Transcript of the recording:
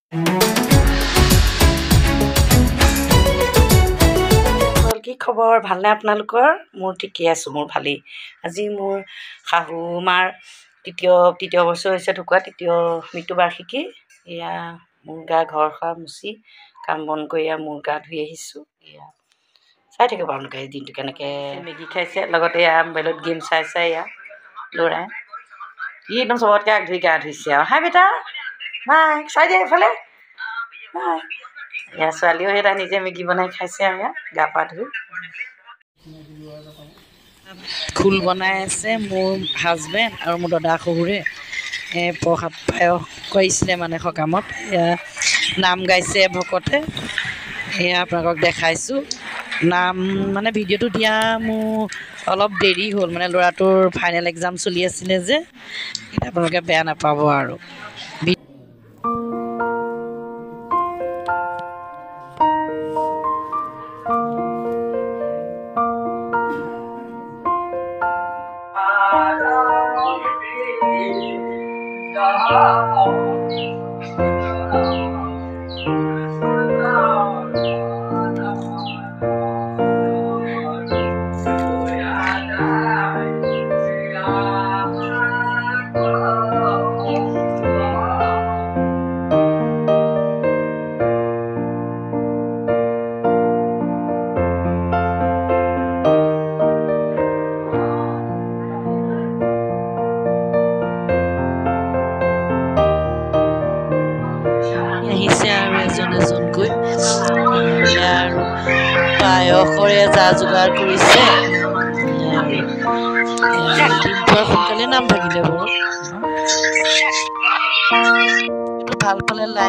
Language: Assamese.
কি খবৰ ভালনে আপোনালোকৰ মোৰ ঠিকে আছোঁ মোৰ ভালেই আজি মোৰ শাহু মাৰ তৃতীয় বছৰ হৈছে ঢুকুৱা তৃতীয় মৃত্যুবাৰ্ষিকী এয়া মোৰ গা ঘৰ সৰা মুচি কাম বন কৰি মোৰ গা ধুই আহিছোঁ এয়া চাই থাকিব আপোনালোকে দিনটো কেনেকৈ মেগী খাইছে লগতে এয়া মোবাইলত গেম চাই এয়া ল'ৰাই ই একদম চবতকৈ আগ ধুই গা ধুইছে আৰু হাই বেটা বাই চাই দিয়া এইফালে বাই এয়া ছোৱালীও সেই তাই নিজে মেগী বনাই খাইছে আৰু এয়া গা পা ধুই খোল বনাই আছে মোৰ হাজবেণ্ড আৰু মোৰ দাদা শহুৰে প্ৰসাদ পায়স কৰিছিলে মানে সকামত এয়া নাম গাইছে ভকতে এয়া আপোনালোকক দেখাইছোঁ নাম মানে ভিডিঅ'টো দিয়া মোৰ অলপ দেৰি হ'ল মানে ল'ৰাটোৰ ফাইনেল এক্সাম চলি আছিলে যে আপোনালোকে বেয়া নাপাব আৰু আহিছে আৰু এজনকৈ আৰু পায়সৰে যা যোগাৰ কৰিছে সোনকালে নাম ভাগিলে বাৰু ভাল পালে লাইক